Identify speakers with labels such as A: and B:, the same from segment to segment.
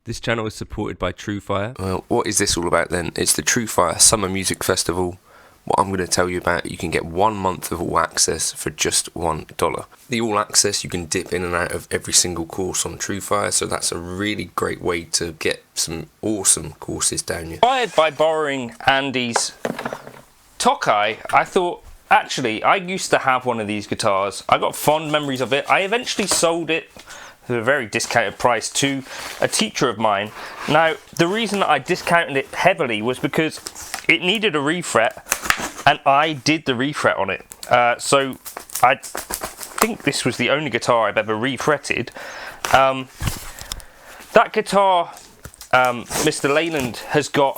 A: This channel is supported by Truefire.
B: Well, what is this all about then? It's the Truefire Summer Music Festival. What I'm going to tell you about, you can get 1 month of all access for just $1. The all access, you can dip in and out of every single course on Truefire, so that's a really great way to get some awesome courses down you.
C: Inspired by borrowing Andy's Tokai, I thought, actually, I used to have one of these guitars. I got fond memories of it. I eventually sold it at a very discounted price to a teacher of mine. Now, the reason that I discounted it heavily was because it needed a refret, and I did the refret on it. So I think this was the only guitar I've ever refretted. That guitar, Mr. Leyland has got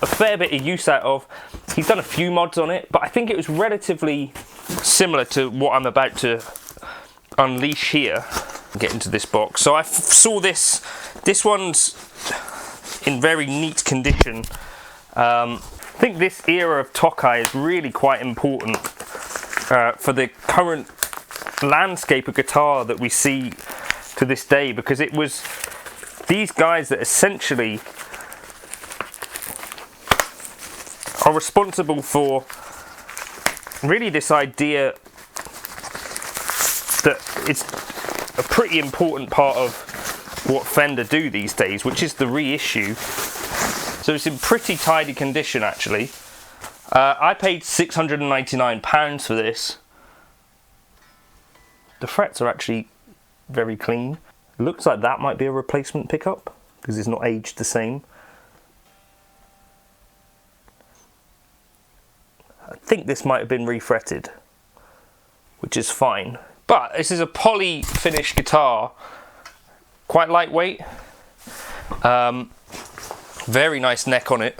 C: a fair bit of use out of. He's done a few mods on it, but I think it was relatively similar to what I'm about to unleash here. Get into this box. So I saw this. This one's in very neat condition. I think this era of Tokai is really quite important for the current landscape of guitar that we see to this day, because it was these guys that essentially are responsible for really this idea that it's a pretty important part of what Fender do these days, which is the reissue. So it's in pretty tidy condition, actually. I paid £699 for this. The frets are actually very clean. Looks like that might be a replacement pickup because it's not aged the same. I think this might have been refretted, which is fine. But this is a poly finished guitar, quite lightweight, very nice neck on it.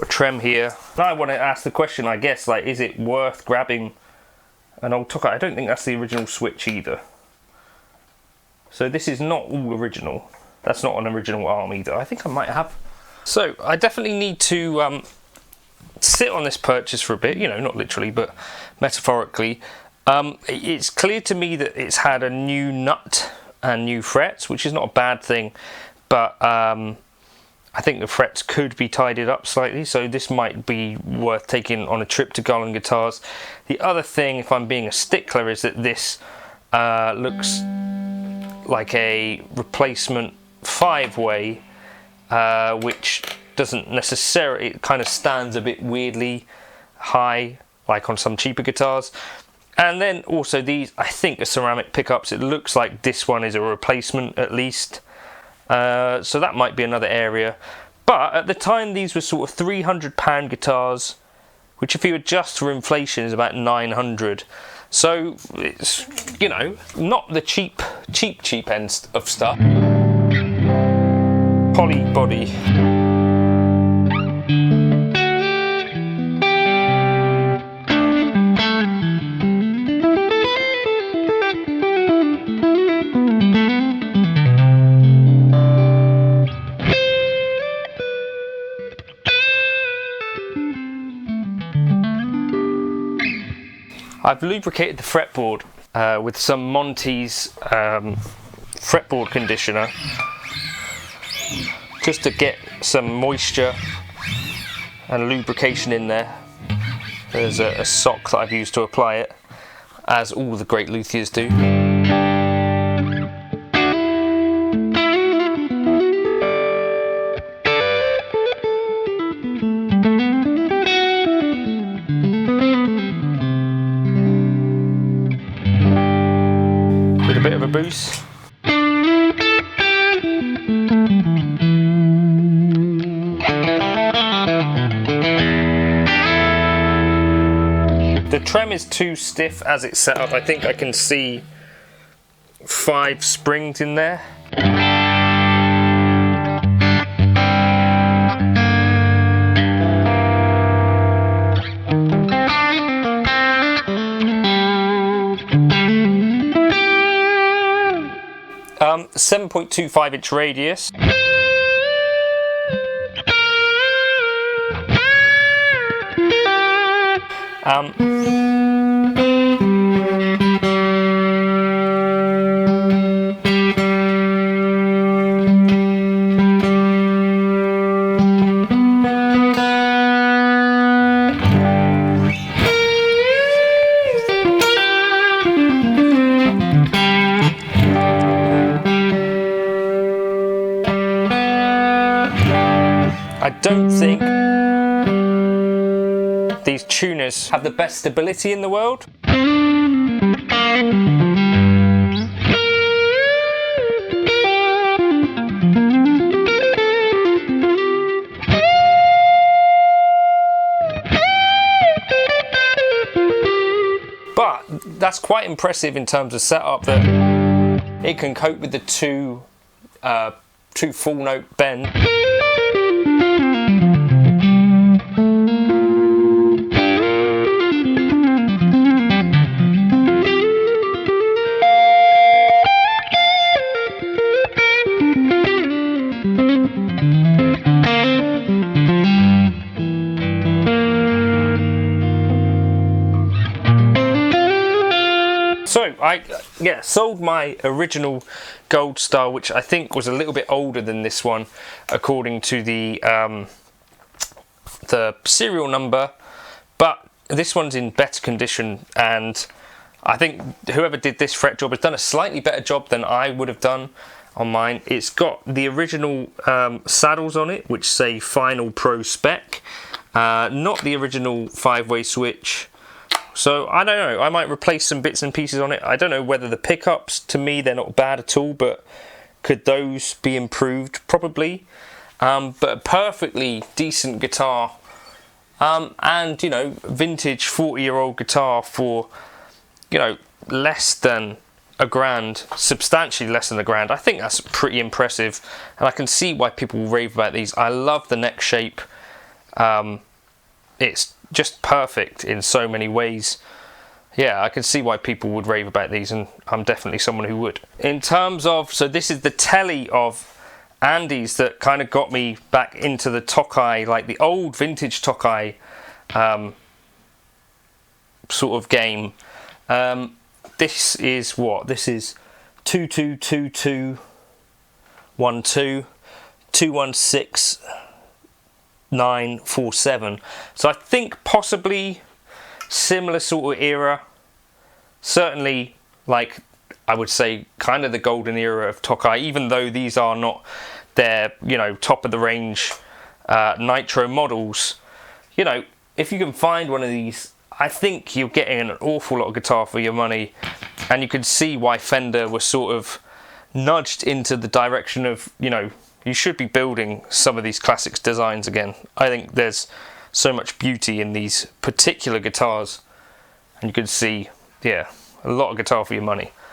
C: Trem here. Now I want to ask the question, I guess, like, is it worth grabbing an old Tokai? I don't think that's the original switch either. So this is not all original. That's not an original arm either. I think I might have. So I definitely need to sit on this purchase for a bit, you know, not literally, but metaphorically. It's clear to me that it's had a new nut and new frets, which is not a bad thing, but I think the frets could be tidied up slightly, so this might be worth taking on a trip to Garland Guitars. The other thing, if I'm being a stickler, is that this looks like a replacement 5-way, which doesn't necessarily, it kind of stands a bit weirdly high, like on some cheaper guitars. And then also these, I think, are ceramic pickups. It looks like this one is a replacement at least. So that might be another area. But at the time, these were sort of £300 guitars, which if you adjust for inflation is about 900. So it's, you know, not the cheap end of stuff. Poly body. I've lubricated the fretboard with some Montys fretboard conditioner, just to get some moisture and lubrication in there. There's a sock that I've used to apply it, as all the great luthiers do. With a bit of a boost. The trem is too stiff as it's set up. I think I can see 5 springs in there. 7.25 inch radius. I don't think these tuners have the best stability in the world. But that's quite impressive in terms of setup, that it can cope with the two full note bend. So I sold my original Goldstar, which I think was a little bit older than this one, according to the serial number. But this one's in better condition, and I think whoever did this fret job has done a slightly better job than I would have done on mine. It's got the original saddles on it, which say Final Pro spec, not the original 5-way switch. So I don't know, I might replace some bits and pieces on it. I don't know whether the pickups, to me, they're not bad at all, but could those be improved? Probably. But a perfectly decent guitar, and, you know, vintage 40-year-old guitar for, you know, less than £1,000, substantially less than £1,000. I think that's pretty impressive, and I can see why people rave about these. I love the neck shape. It's just perfect in so many ways. Yeah, I can see why people would rave about these, and I'm definitely someone who would. In terms of, so this is the tele of Andy's that kind of got me back into the Tokai, like the old vintage Tokai sort of game. This is what? This is 222212. 216-947. So I think possibly similar sort of era. Certainly, like, I would say kind of the golden era of Tokai, even though these are not their, you know, top of the range nitro models. You know, if you can find one of these, I think you're getting an awful lot of guitar for your money, and you can see why Fender was sort of nudged into the direction of, you know, you should be building some of these classics designs again. I think there's so much beauty in these particular guitars, and you can see, yeah, a lot of guitar for your money.